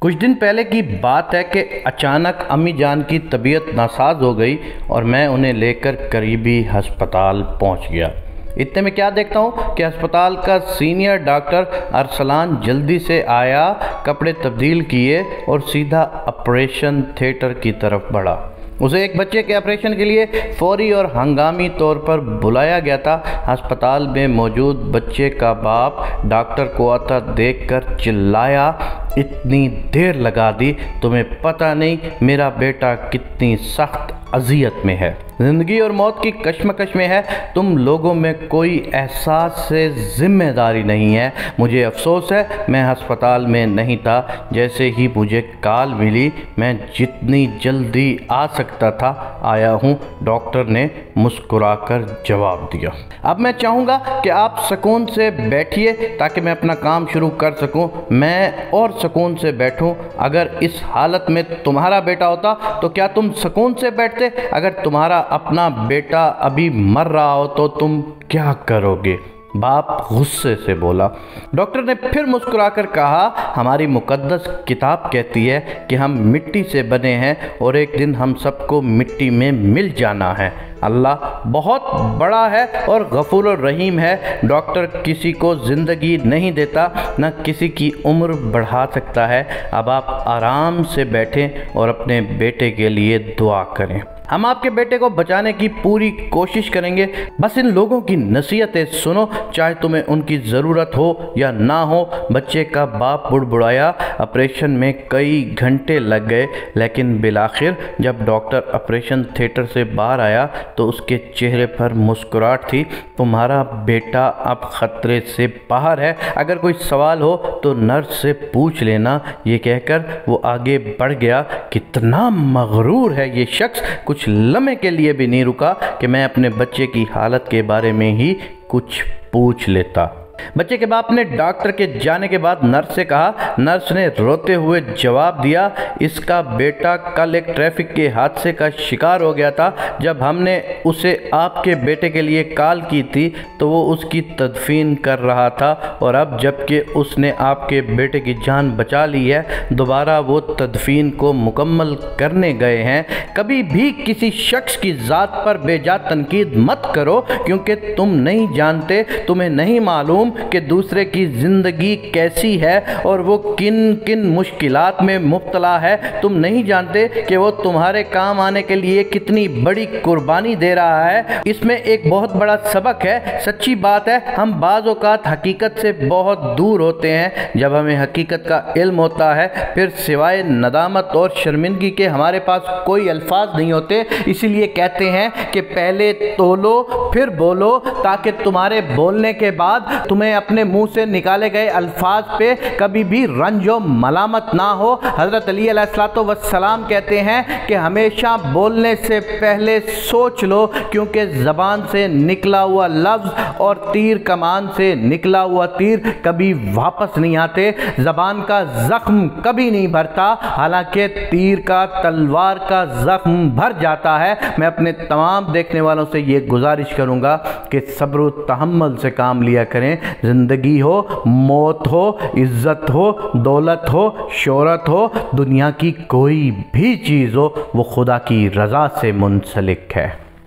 کچھ دن پہلے کی بات ہے کہ اچانک امی جان کی طبیعت ناساز ہو گئی اور میں انہیں لے کر قریبی ہسپتال پہنچ گیا۔ اتنے میں کیا دیکھتا ہوں کہ ہسپتال کا سینئر ڈاکٹر ارسلان جلدی سے آیا، کپڑے تبدیل کیے اور سیدھا آپریشن تھیٹر کی طرف بڑھا۔ اسے ایک بچے کے آپریشن کے لیے فوری اور ہنگامی طور پر بلایا گیا تھا۔ ہسپتال میں موجود بچے کا باپ ڈاکٹر کو آتا دیکھ کر چلایا، اتنی دیر لگا دی، تمہیں پتہ نہیں میرا بیٹا کتنی سخت اذیت میں ہے، زندگی اور موت کی کشمکش میں ہے، تم لوگوں میں کوئی احساس سے ذمہ داری نہیں ہے۔ مجھے افسوس ہے میں ہسپتال میں نہیں تھا، جیسے ہی مجھے کال ملی میں جتنی جلدی آ سکتا تھا آیا ہوں، ڈاکٹر نے مسکرا کر جواب دیا۔ اب میں چاہوں گا کہ آپ سکون سے بیٹھیے تاکہ میں اپنا کام شروع کر سکوں۔ میں اور سکون سے بیٹھوں؟ اگر اس حالت میں تمہارا بیٹا ہوتا تو کیا تم سکون سے بیٹھتے؟ اگر تمہارا اپنا بیٹا ابھی مر رہا ہو تو تم کیا کرو گے؟ باپ غصے سے بولا۔ ڈاکٹر نے پھر مسکرا کر کہا، ہماری مقدس کتاب کہتی ہے کہ ہم مٹی سے بنے ہیں اور ایک دن ہم سب کو مٹی میں مل جانا ہے۔ اللہ بہت بڑا ہے اور غفور الرحیم ہے۔ ڈاکٹر کسی کو زندگی نہیں دیتا، نہ کسی کی عمر بڑھا سکتا ہے۔ اب آپ آرام سے بیٹھیں اور اپنے بیٹے کے لیے دعا کریں۔ ہم آپ کے بیٹے کو بچانے کی پوری کوشش کریں گے، بس ان لوگوں کی نصیحتیں سنو، چاہے تمہیں ان کی ضرورت ہو یا نہ ہو۔ بچے کا باپ بڑبڑایا۔ آپریشن میں کئی گھنٹے لگ گئے، لیکن بالآخر جب ڈاکٹر آپریشن تھیٹر سے باہر آیا تو اس کے چہرے پر مسکراہٹ تھی۔ تمہارا بیٹا اب خطرے سے باہر ہے، اگر کوئی سوال ہو تو نرس سے پوچھ لینا۔ یہ کہہ کر وہ آگے بڑھ گیا۔ کتنا مغرور ہے یہ شخص! کچھ لمحے کے لیے بھی نہیں رکا کہ میں اپنے بچے کی حالت کے بارے میں ہی کچھ پوچھ لیتا۔ بچے کے باپ نے ڈاکٹر کے جانے کے بعد نرس سے کہا۔ نرس نے روتے ہوئے جواب دیا، اس کا بیٹا کل ایک ٹریفک کے حادثے کا شکار ہو گیا تھا۔ جب ہم نے اسے آپ کے بیٹے کے لیے کال کی تھی تو وہ اس کی تدفین کر رہا تھا، اور اب جب کہ اس نے آپ کے بیٹے کی جان بچا لی ہے، دوبارہ وہ تدفین کو مکمل کرنے گئے ہیں۔ کبھی بھی کسی شخص کی ذات پر بے جا تنقید مت کرو، کیونکہ تم نہیں جانتے، تمہیں نہیں معلوم کہ دوسرے کی زندگی کیسی ہے اور وہ کن کن مشکلات میں مبتلا ہے۔ تم نہیں جانتے کہ وہ تمہارے کام آنے کے لیے کتنی بڑی قربانی دے رہا ہے۔ اس میں ایک بہت بڑا سبق ہے۔ سچی بات ہے، ہم بعض اوقات حقیقت سے بہت دور ہوتے ہیں۔ جب ہمیں حقیقت کا علم ہوتا ہے، پھر سوائے ندامت اور شرمندگی کے ہمارے پاس کوئی الفاظ نہیں ہوتے۔ اسی لیے کہتے ہیں کہ پہلے تولو پھر بولو، تاکہ تمہارے بولنے کے بعد تمہیں اپنے منہ سے نکالے گئے الفاظ پہ کبھی بھی رنج و ملامت نہ ہو۔ حضرت علی علیہ السلام کہتے ہیں کہ ہمیشہ بولنے سے پہلے سوچ لو، کیونکہ زبان سے نکلا ہوا لفظ اور تیر کمان سے نکلا ہوا تیر کبھی واپس نہیں آتے۔ زبان کا زخم کبھی نہیں بھرتا، حالانکہ تیر کا تلوار کا زخم بھر جاتا ہے۔ میں اپنے تمام دیکھنے والوں سے یہ گزارش کروں گا کہ صبر و تحمل سے کام لیا کریں۔ زندگی ہو، موت ہو، عزت ہو، دولت ہو، شہرت ہو، دنیا کی کوئی بھی چیز ہو، وہ خدا کی رضا سے منسلک ہے۔